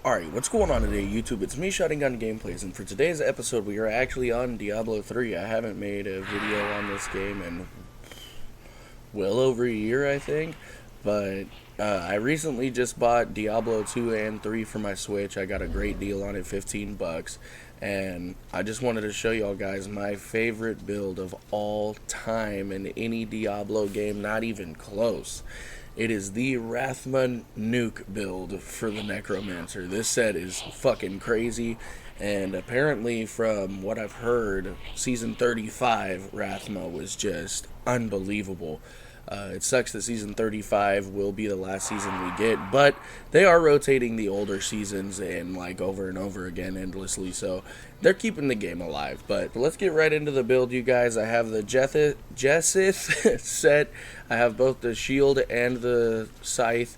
Alright, what's going on today, YouTube? It's me, Shotting Gun Gameplays, and for today's episode, we are actually on Diablo 3. I haven't made a video on this game in well over a year, I think, but I recently just bought Diablo 2 and 3 for my Switch. I got a great deal on it, 15 bucks, and I just wanted to show y'all guys my favorite build of all time in any Diablo game, not even close. It is the Rathma nuke build for the Necromancer. This set is fucking crazy, and apparently from what I've heard, Season 35 Rathma was just unbelievable. It sucks that Season 35 will be the last season we get, but they are rotating the older seasons and like over and over again endlessly, so they're keeping the game alive. But let's get right into the build, you guys. I have the Jessith set. I have both the shield and the scythe.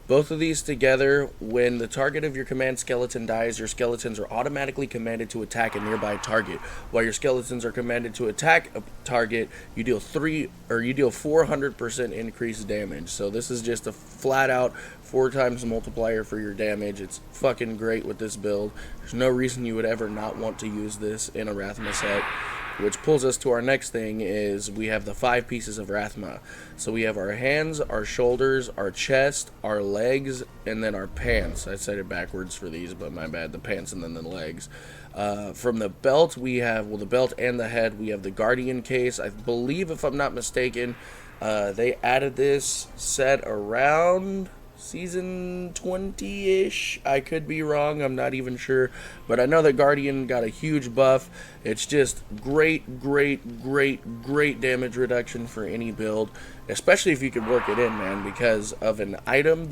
Both of these together, when the target of your command skeleton dies, your skeletons are automatically commanded to attack a nearby target. While your skeletons are commanded to attack a target, you deal 400% increased damage. So this is just a flat out 4 times multiplier for your damage. It's fucking great with this build. There's no reason you would ever not want to use this in a Rathma set. Which pulls us to our next thing, is we have the 5 pieces of Rathma. So we have our hands, our shoulders, our chest, our legs, and then our pants. I said it backwards for these, but my bad. The pants and then the legs. From the belt, we have, well, the belt and the head, we have the Guardian case. I believe, if I'm not mistaken, they added this set around Season 20-ish. I could be wrong, I'm not even sure, but I know that Guardian got a huge buff. It's just great damage reduction for any build, especially if you could work it in, man, because of an item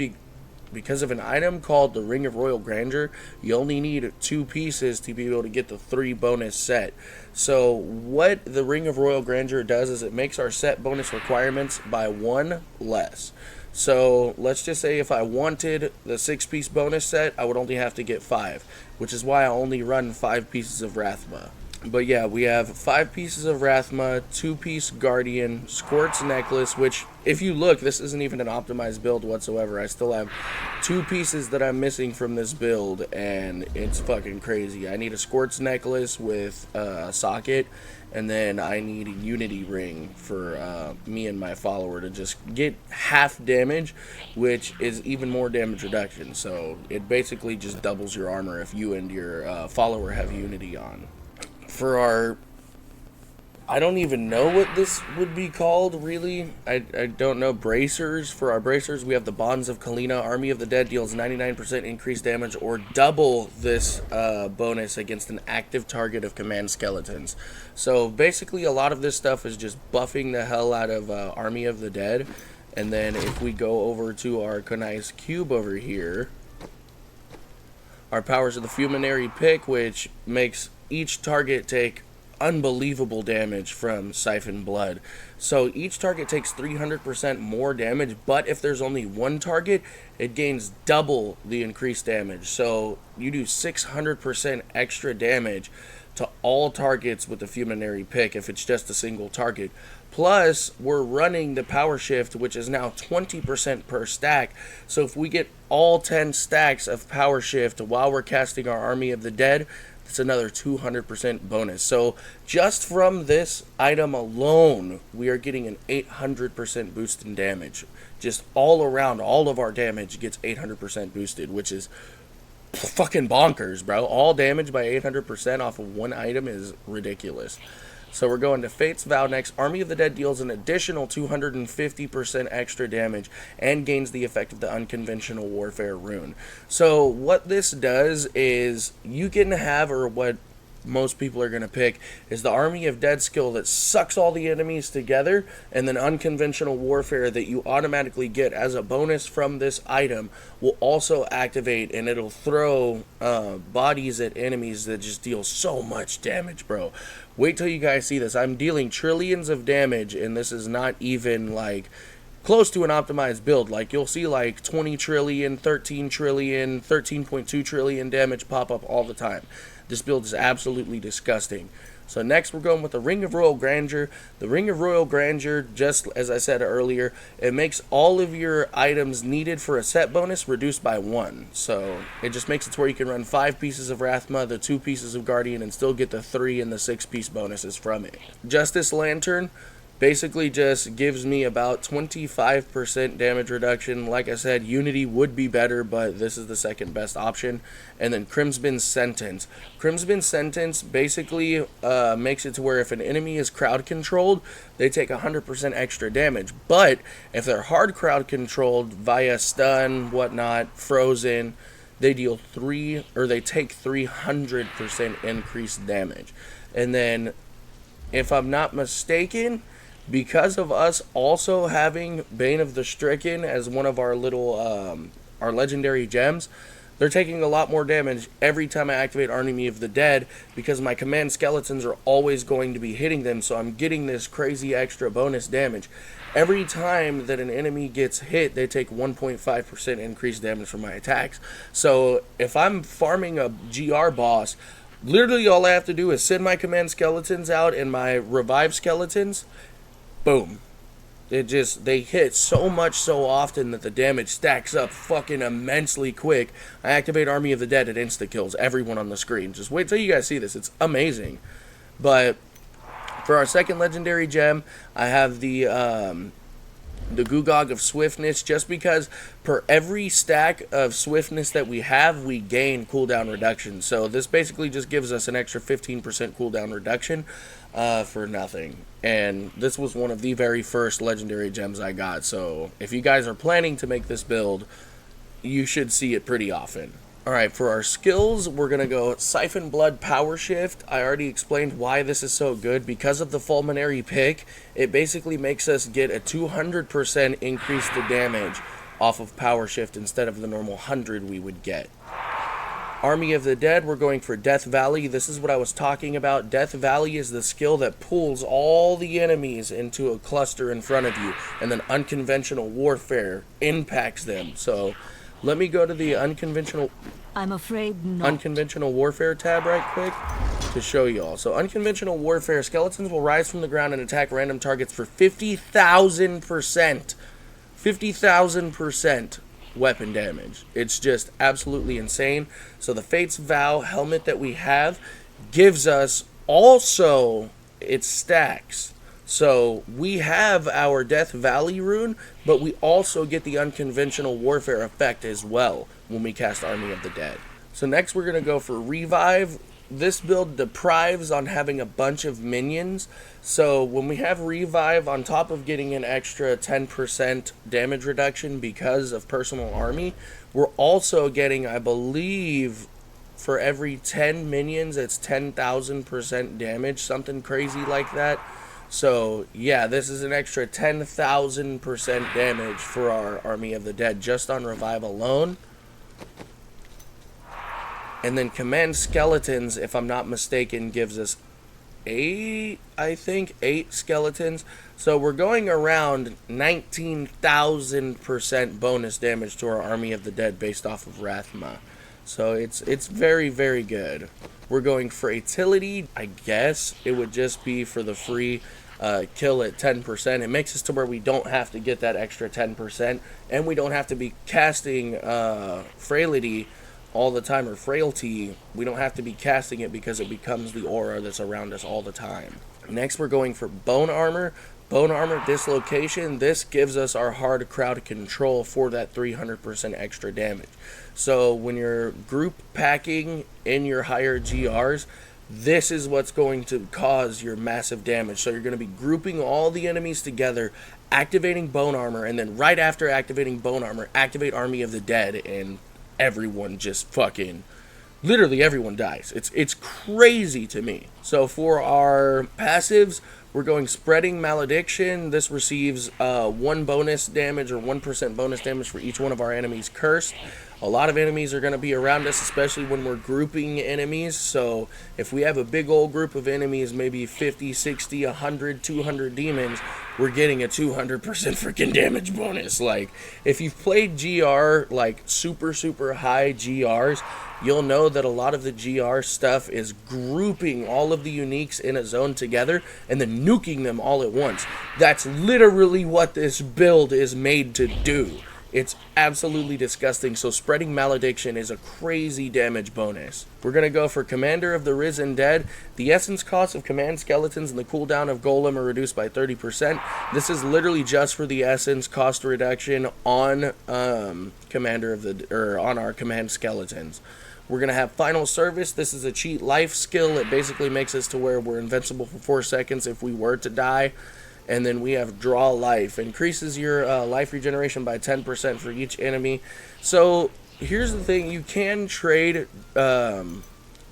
called the Ring of Royal Grandeur. You only need 2 pieces to be able to get the 3 bonus set. So what the Ring of Royal Grandeur does is it makes our set bonus requirements by 1 less. So let's just say if I wanted the 6-piece bonus set, I would only have to get 5, which is why I only run 5 pieces of Rathma. But yeah, we have 5 pieces of Rathma, 2-piece Guardian, Squirt's Necklace, which, if you look, this isn't even an optimized build whatsoever. I still have 2 pieces that I'm missing from this build, and it's fucking crazy. I need a Squirt's Necklace with a socket, and then I need a Unity Ring for me and my follower to just get half damage, which is even more damage reduction. So it basically just doubles your armor if you and your follower have Unity on. For our, I don't even know what this would be called, really. I don't know. Bracers. For our bracers, we have the Bonds of Kalina. Army of the Dead deals 99% increased damage or double this bonus against an active target of command skeletons. So basically, a lot of this stuff is just buffing the hell out of Army of the Dead. And then if we go over to our Kunai's Cube over here, our Powers of the Fuminary Pick, which makes each target take unbelievable damage from Siphon Blood. So each target takes 300% more damage, but if there's only one target, it gains double the increased damage. So you do 600% extra damage to all targets with the Fuminary Pick if it's just a single target. Plus, we're running the Power Shift, which is now 20% per stack. So if we get all 10 stacks of Power Shift while we're casting our Army of the Dead, it's another 200% bonus. So just from this item alone, we are getting an 800% boost in damage. Just all around, all of our damage gets 800% boosted, which is fucking bonkers, bro. All damage by 800% off of one item is ridiculous. So we're going to Fate's Vow next. Army of the Dead deals an additional 250% extra damage and gains the effect of the Unconventional Warfare rune. So what this does is you can have, or what most people are going to pick, is the Army of Dead skill that sucks all the enemies together, and then Unconventional Warfare that you automatically get as a bonus from this item will also activate, and it'll throw bodies at enemies that just deal so much damage, bro. Wait till you guys see this. I'm dealing trillions of damage, and this is not even like close to an optimized build. Like, you'll see like 20 trillion, 13 trillion, 13.2 trillion damage pop up all the time. This build is absolutely disgusting. So next we're going with the Ring of Royal Grandeur. The Ring of Royal Grandeur, just as I said earlier, it makes all of your items needed for a set bonus reduced by 1. So it just makes it to where you can run 5 pieces of Rathma, the 2 pieces of Guardian, and still get the 3 and the 6 piece bonuses from it. Justice Lantern basically just gives me about 25% damage reduction. Like I said, Unity would be better, but this is the second best option. And then Crimson Sentence. Crimson Sentence basically makes it to where if an enemy is crowd controlled, they take 100% extra damage. But if they're hard crowd controlled via stun, whatnot, frozen, they deal they take 300% increased damage. And then, if I'm not mistaken, because of us also having Bane of the Stricken as one of our little, our legendary gems, they're taking a lot more damage every time I activate Army of the Dead, because my command skeletons are always going to be hitting them, so I'm getting this crazy extra bonus damage. Every time that an enemy gets hit, they take 1.5% increased damage from my attacks. So if I'm farming a GR boss, literally all I have to do is send my command skeletons out and my revive skeletons. Boom. They hit so much so often that the damage stacks up fucking immensely quick. I activate Army of the Dead, it insta-kills everyone on the screen. Just wait till you guys see this. It's amazing. But for our second legendary gem, I have the Gugog of Swiftness, just because per every stack of Swiftness that we have, we gain cooldown reduction. So this basically just gives us an extra 15% cooldown reduction for nothing. And this was one of the very first legendary gems I got. So if you guys are planning to make this build, you should see it pretty often. Alright, for our skills, we're going to go Siphon Blood Power Shift. I already explained why this is so good. Because of the Fulminary pick, it basically makes us get a 200% increase to damage off of Power Shift instead of the normal 100 we would get. Army of the Dead, we're going for Death Valley. This is what I was talking about. Death Valley is the skill that pulls all the enemies into a cluster in front of you, and then Unconventional Warfare impacts them. So let me go to the Unconventional Warfare tab right quick to show you all. So Unconventional Warfare, skeletons will rise from the ground and attack random targets for 50,000%. 50,000% weapon damage. It's just absolutely insane. So the Fate's Vow helmet that we have gives us also its stacks. So we have our Death Valley rune, but we also get the Unconventional Warfare effect as well when we cast Army of the Dead. So next we're going to go for Revive. This build deprives on having a bunch of minions. So when we have Revive, on top of getting an extra 10% damage reduction because of Personal Army, we're also getting, I believe, for every 10 minions, it's 10,000% damage, something crazy like that. So yeah, this is an extra 10,000% damage for our Army of the Dead just on Revive alone. And then Command Skeletons, if I'm not mistaken, gives us 8 skeletons. So we're going around 19,000% bonus damage to our Army of the Dead based off of Rathma. So it's very, very good. We're going for Utility. I guess it would just be for the free kill at 10%. It makes us to where we don't have to get that extra 10%, and we don't have to be casting Frailty all the time, or Frailty. We don't have to be casting it because it becomes the aura that's around us all the time. Next we're going for Bone Armor. Bone Armor Dislocation. This gives us our hard crowd control for that 300% extra damage. So when you're group packing in your higher GRs, this is what's going to cause your massive damage. So you're going to be grouping all the enemies together, activating Bone Armor, and then right after activating Bone Armor, activate Army of the Dead, and everyone just fucking, literally everyone dies. It's crazy to me. So for our passives, we're going Spreading Malediction. This receives 1 bonus damage, or 1% bonus damage for each one of our enemies cursed. A lot of enemies are going to be around us, especially when we're grouping enemies. So if we have a big old group of enemies, maybe 50, 60, 100, 200 demons, we're getting a 200% freaking damage bonus. Like, if you've played GR, like super high GRs, you'll know that a lot of the GR stuff is grouping all of the uniques in a zone together and then nuking them all at once. That's literally what this build is made to do. It's absolutely disgusting, so spreading malediction is a crazy damage bonus. We're going to go for Commander of the Risen Dead. The essence cost of command skeletons and the cooldown of Golem are reduced by 30%. This is literally just for the essence cost reduction on on our command skeletons. We're going to have Final Service. This is a cheat life skill. It basically makes us to where we're invincible for 4 seconds if we were to die. And then we have Draw Life. Increases your life regeneration by 10% for each enemy. So here's the thing. You can trade, Draw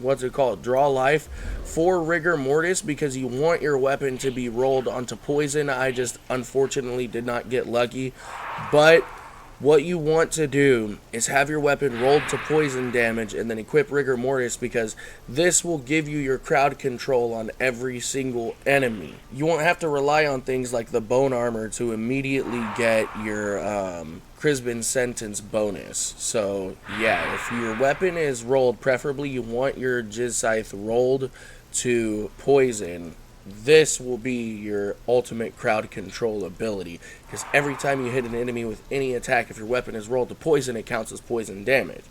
Life for Rigor Mortis because you want your weapon to be rolled onto poison. I just unfortunately did not get lucky. But what you want to do is have your weapon rolled to poison damage and then equip Rigor Mortis, because this will give you your crowd control on every single enemy. You won't have to rely on things like the Bone Armor to immediately get your Crisbin Sentence bonus. So yeah, if your weapon is rolled, preferably you want your Jizz Scythe rolled to poison. This will be your ultimate crowd control ability, because every time you hit an enemy with any attack, if your weapon is rolled to poison, it counts as poison damage.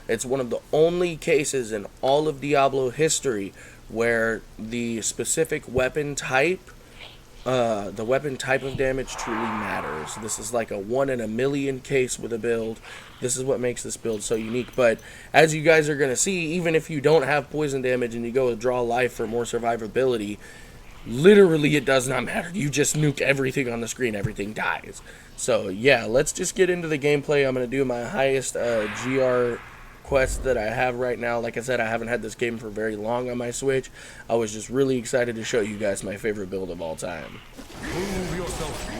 It's one of the only cases in all of Diablo history where the specific weapon type, of damage truly matters. This is like a 1 in a million case with a build. This is what makes this build so unique. But as you guys are going to see, even if you don't have poison damage and you go with Draw Life for more survivability, literally it does not matter. You just nuke everything on the screen, everything dies. So yeah, let's just get into the gameplay. I'm going to do my highest GR quest that I have right now. Like I said, I haven't had this game for very long on my Switch. I was just really excited to show you guys my favorite build of all time.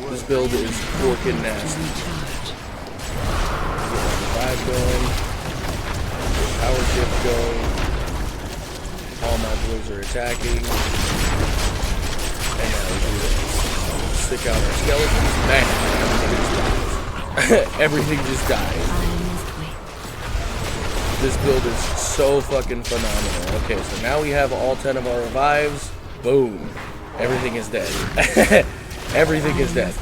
This build is forking nasty. Get 5 going. Power shift going. All my boys are attacking. And now we do this. Stick out our skeletons. Bang! Everything just dies. This build is so fucking phenomenal. Okay, so now we have all 10 of our revives. Boom. Everything is dead. Everything is dead.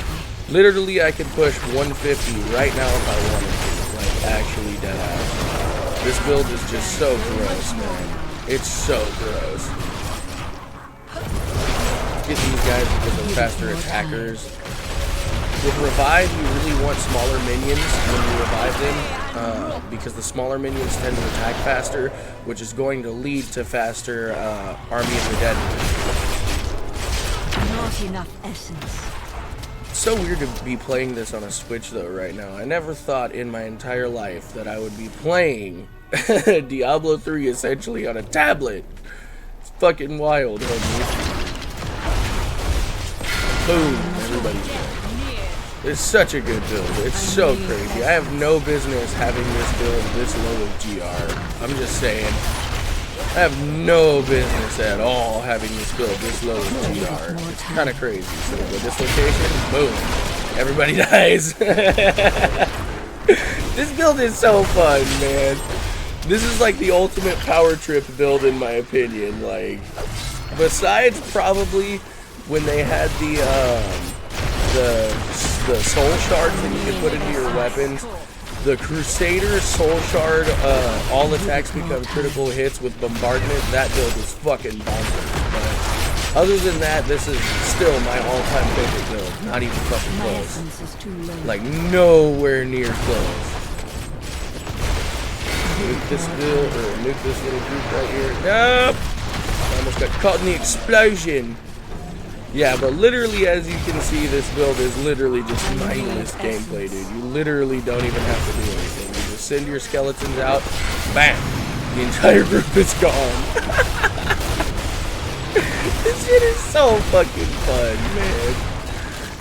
Literally, I could push 150 right now if I wanted to. Like, actually dead ass. This build is just so gross, man. It's so gross. Get these guys because they're faster attackers. With Revive, you really want smaller minions when you revive them, because the smaller minions tend to attack faster, which is going to lead to faster Army of the Dead. Not enough essence. It's so weird to be playing this on a Switch though right now. I never thought in my entire life that I would be playing Diablo 3 essentially on a tablet. It's fucking wild, homie. Boom, everybody's dead. It's such a good build. It's so crazy. I have no business having this build this low of GR. I'm just saying. I have no business at all having this build this low of GR. It's kind of crazy. So with this location, boom, everybody dies. This build is so fun, man. This is like the ultimate power trip build in my opinion. Like, besides probably when they had the soul shards that you can put into your weapons, the Crusader soul shard, all attacks become critical hits with bombardment. That build is fucking bonkers. But other than that, this is still my all-time favorite build. Not even fucking close. Like nowhere near close. Nuke this build, or nuke this little group right here. Nope. I almost got caught in the explosion. Yeah, but literally, as you can see, this build is literally just mindless gameplay, dude. You literally don't even have to do anything. You just send your skeletons out, bam, the entire group is gone. This shit is so fucking fun, man.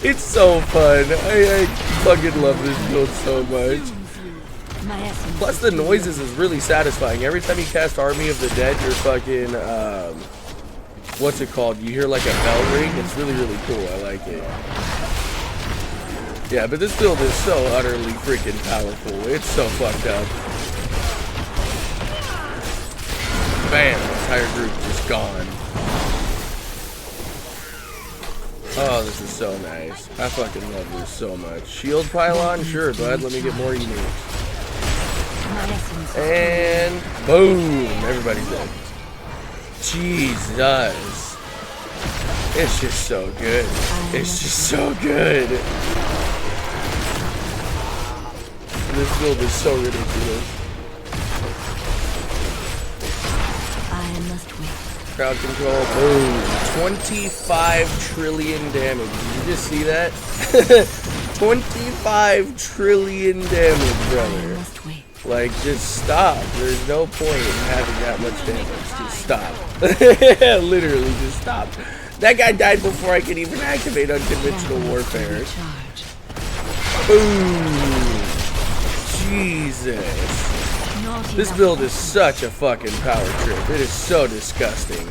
It's so fun. I fucking love this build so much. Plus, the noises is really satisfying. Every time you cast Army of the Dead, you're fucking, what's it called? You hear like a bell ring. It's really, really cool. I like it. Yeah, but this build is so utterly freaking powerful. It's so fucked up. Bam! Entire group just gone. Oh, this is so nice. I fucking love this so much. Shield pylon? Sure, bud. Let me get more uniques. And boom! Everybody's dead. Jesus. It's just so good. It's just so good. This build is so ridiculous. I must wait. Crowd control, boom. 25 trillion damage. Did you just see that? 25 trillion damage, brother. Like, just stop. There's no point in having that much damage. Just stop. Literally, just stop. That guy died before I could even activate unconventional warfare. Boom. Jesus. This build is such a fucking power trip. It is so disgusting.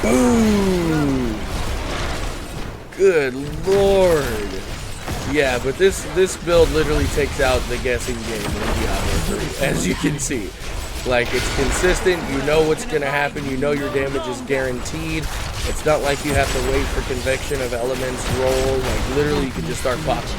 Boom. Good lord. Yeah, but this build literally takes out the guessing game in Diablo 3, as you can see. Like, it's consistent, you know what's going to happen, you know your damage is guaranteed. It's not like you have to wait for convection of elements roll, like, literally you can just start popping.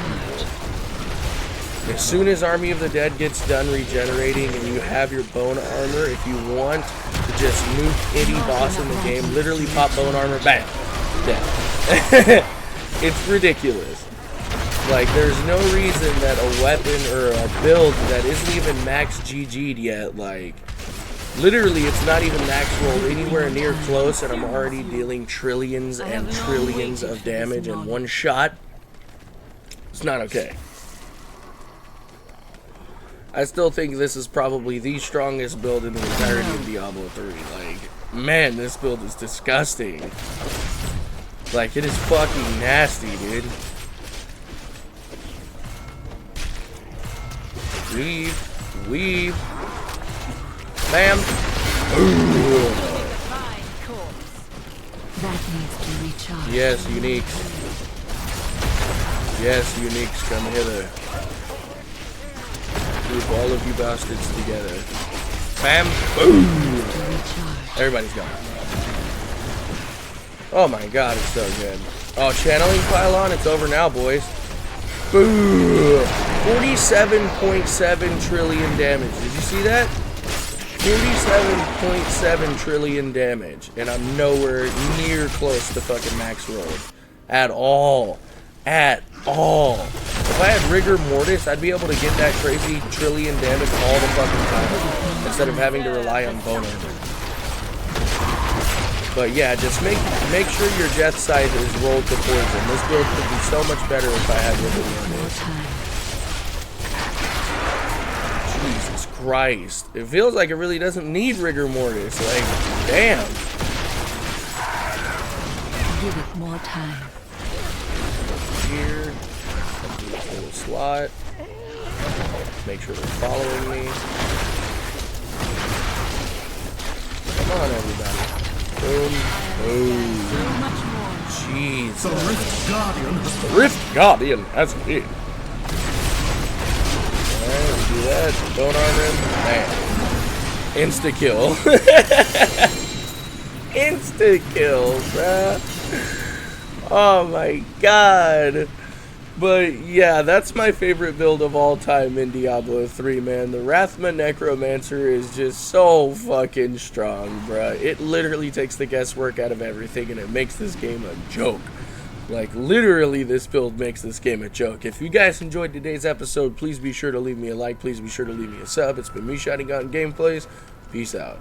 As soon as Army of the Dead gets done regenerating and you have your bone armor, if you want to just nuke any boss in the game, literally pop bone armor, bam, dead. It's ridiculous. Like, there's no reason that a weapon or a build that isn't even max GG'd yet, like, literally it's not even max rolled anywhere near close and I'm already dealing trillions and trillions of damage in one shot. It's not okay. I still think this is probably the strongest build in the entirety of Diablo 3. Like, man, this build is disgusting. Like, it is fucking nasty, dude. Weave. Bam. Ooh. Yes, uniques. Yes, uniques, come hither. Group all of you bastards together. Bam. Boom. Everybody's gone. Oh my god, it's so good. Oh, channeling pylon, it's over now, boys. Boom. 47.7 trillion damage. Did you see that? 47.7 trillion damage. And I'm nowhere near close to fucking max roll. At all. At all. If I had rigor mortis, I'd be able to get that crazy trillion damage all the fucking time. Instead of having to rely on bone armor. But yeah, just make sure your death scythe is rolled to poison. This build could be so much better if I had rigor mortis. Jesus Christ. It feels like it really doesn't need rigor mortis. Like, damn. Give it more time. Here. Little slot. Make sure they're following me. Come on, everybody. Boom. Boom. Jeez. The Rift Guardian has hit. Alright, we do that. Bone armor. Bam. Insta kill. Insta kill, bruh. Oh my god. But yeah, that's my favorite build of all time in Diablo 3, man. The Wrathma Necromancer is just so fucking strong, bruh. It literally takes the guesswork out of everything and it makes this game a joke. Like, literally, this build makes this game a joke. If you guys enjoyed today's episode, please be sure to leave me a like. Please be sure to leave me a sub. It's been me, Shining Out Gameplays. Peace out.